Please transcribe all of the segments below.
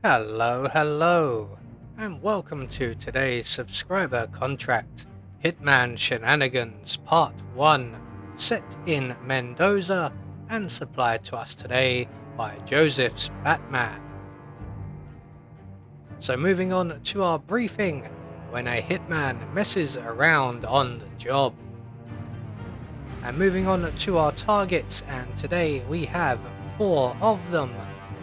Hello, and welcome to today's subscriber contract, Hitman Shenanigans Part 1, set in Mendoza and supplied to us today by Joseph's Batman. So moving on to our briefing, when a hitman messes around on the job. And moving on to our targets, and today we have 4 of them,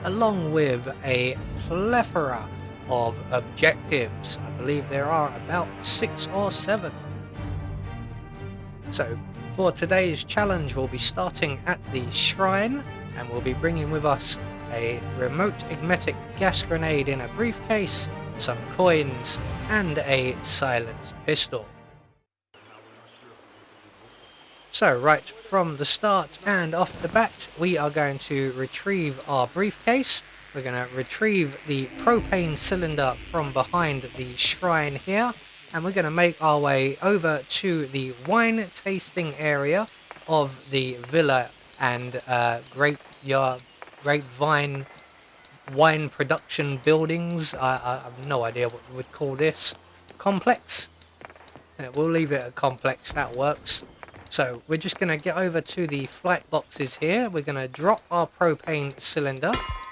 along with a plethora of objectives. I believe there are about 6 or 7. So for today's challenge, we'll be starting at the shrine, and we'll be bringing with us a remote magnetic gas grenade in a briefcase, some coins, and a silenced pistol. So right from the start and off the bat, we are going to retrieve our briefcase. We're going to retrieve the propane cylinder from behind the shrine here, and we're going to make our way over to the wine tasting area of the villa and grapevine wine production buildings. I have no idea what we would call this. Complex? We'll leave it a complex, that works. So we're just going to get over to the flight boxes here. We're going to drop our propane cylinder,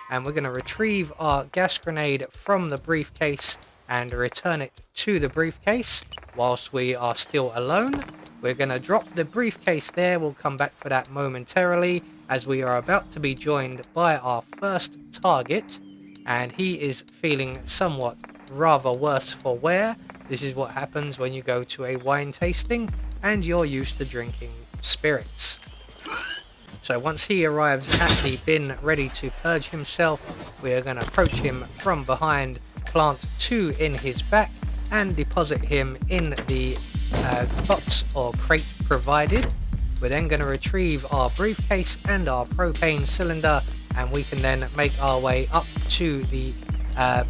and we're going to retrieve our gas grenade from the briefcase and return it to the briefcase whilst we are still alone. We're going to drop the briefcase there. We'll come back for that momentarily, as we are about to be joined by our first target, and he is feeling somewhat rather worse for wear. This is what happens when you go to a wine tasting and you're used to drinking spirits. So once he arrives at the bin ready to purge himself, we are going to approach him from behind, plant 2 in his back, and deposit him in the box or crate provided. We're then going to retrieve our briefcase and our propane cylinder, and we can then make our way up to the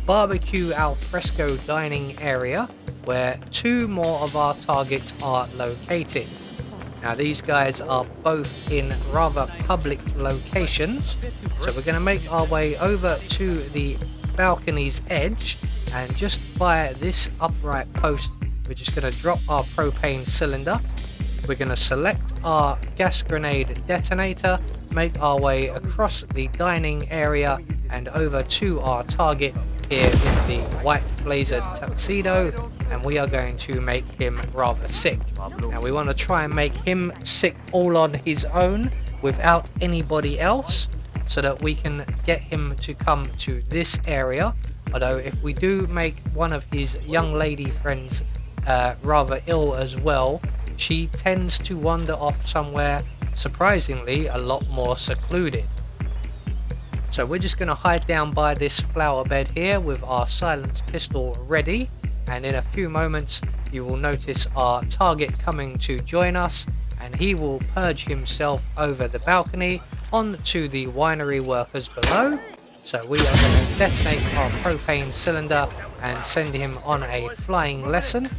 barbecue al fresco dining area, where 2 more of our targets are located. Now these guys are both in rather public locations, so we're going to make our way over to the balcony's edge, and just by this upright post we're just going to drop our propane cylinder. We're going to select our gas grenade detonator, make our way across the dining area and over to our target here in the white blazer tuxedo, and we are going to make him rather sick. Now we want to try and make him sick all on his own without anybody else, so that we can get him to come to this area. Although if we do make one of his young lady friends rather ill as well, she tends to wander off somewhere surprisingly a lot more secluded. So we're just going to hide down by this flower bed here with our silenced pistol ready, and in a few moments you will notice our target coming to join us, and he will purge himself over the balcony onto the winery workers below. So we are going to detonate our propane cylinder and send him on a flying lesson.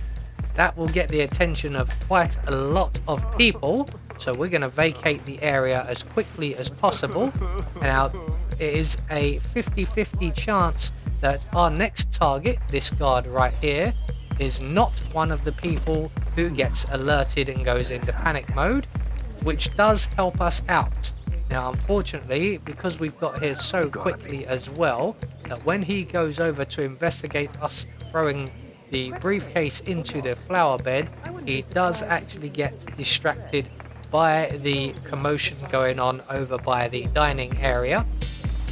That will get the attention of quite a lot of people, so we're going to vacate the area as quickly as possible. And now it is a 50-50 chance that our next target, this guard right here, is not one of the people who gets alerted and goes into panic mode, which does help us out. Now unfortunately, because we've got here so quickly as well, that when he goes over to investigate us throwing the briefcase into the flower bed, he does actually get distracted by the commotion going on over by the dining area.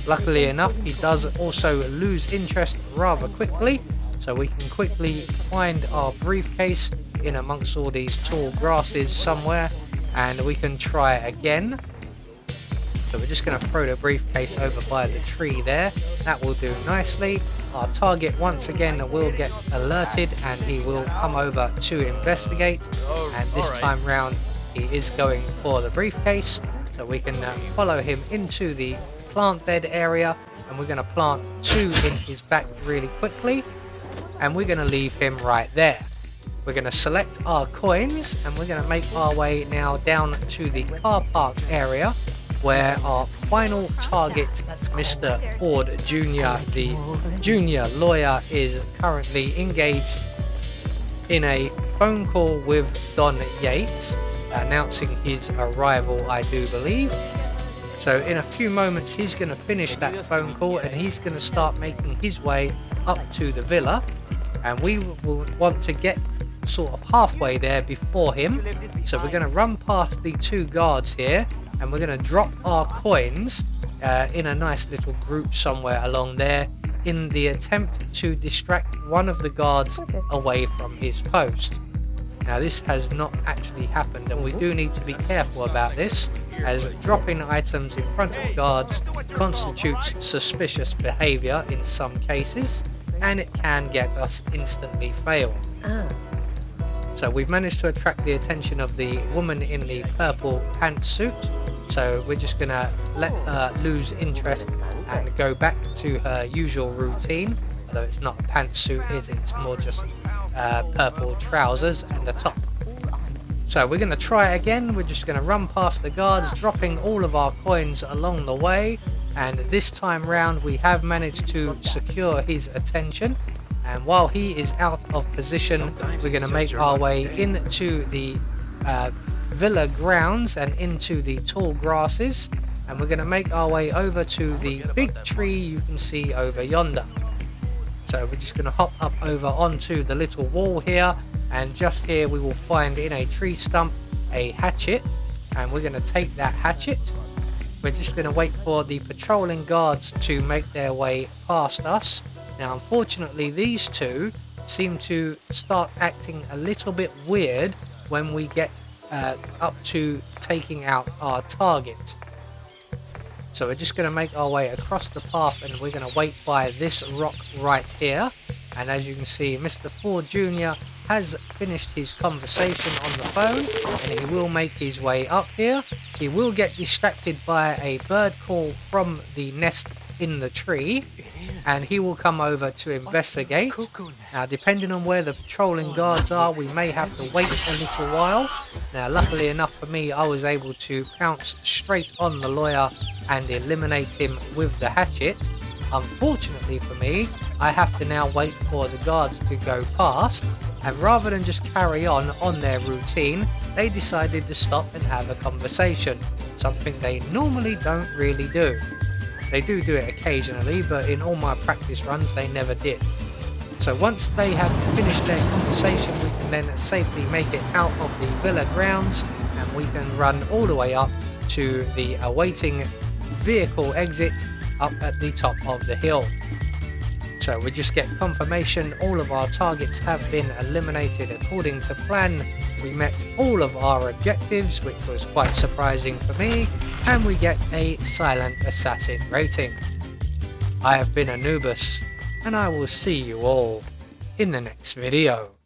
Luckily enough, he does also lose interest rather quickly, so we can quickly find our briefcase in amongst all these tall grasses somewhere, and we can try again. So we're just going to throw the briefcase over by the tree there. That will do nicely. Our target once again will get alerted, and he will come over to investigate, and this time round he is going for the briefcase, so we can follow him into the plant bed area, and we're going to plant 2 in his back really quickly, and we're going to leave him right there. We're going to select our coins, and we're going to make our way now down to the car park area, where our final target, Mr. Ford Jr., the junior lawyer, is currently engaged in a phone call with Don Yates, announcing his arrival, I do believe. So in a few moments he's going to finish that phone call and he's going to start making his way up to the villa, and we will want to get sort of halfway there before him. So we're going to run past the two guards here and we're going to drop our coins in a nice little group somewhere along there, in the attempt to distract one of the guards away from his post. Now this has not actually happened, and we do need to be careful about this, as dropping items in front of guards constitutes suspicious behaviour in some cases, and it can get us instantly failed. So we've managed to attract the attention of the woman in the purple pantsuit, so we're just going to let her lose interest and go back to her usual routine, although it's not a pantsuit, it's more just purple trousers and a top. So we're going to try it again. We're just going to run past the guards, dropping all of our coins along the way, and this time round we have managed to secure his attention, and while he is out of position we're going to make our way into the villa grounds and into the tall grasses, and we're going to make our way over to the big tree you can see over yonder. So we're just going to hop up over onto the little wall here, and just here we will find in a tree stump a hatchet, and we're going to take that hatchet. We're just going to wait for the patrolling guards to make their way past us. Now unfortunately these two seem to start acting a little bit weird when we get up to taking out our target. So we're just going to make our way across the path, and we're going to wait by this rock right here. And as you can see, Mr. Ford Jr. has finished his conversation on the phone, and he will make his way up here. He will get distracted by a bird call from the nest in the tree, and he will come over to investigate. Now depending on where the patrolling guards are, we may have to wait a little while. Now luckily enough for me, I was able to pounce straight on the lawyer and eliminate him with the hatchet. Unfortunately for me, I have to now wait for the guards to go past, and rather than just carry on their routine, they decided to stop and have a conversation, something they normally don't really do. They do it occasionally, but in all my practice runs they never did. So once they have finished their conversation, we can then safely make it out of the villa grounds, and we can run all the way up to the awaiting vehicle exit up at the top of the hill. So we just get confirmation all of our targets have been eliminated according to plan. We met all of our objectives, which was quite surprising for me, and we get a silent assassin rating. I have been Anubis, and I will see you all in the next video.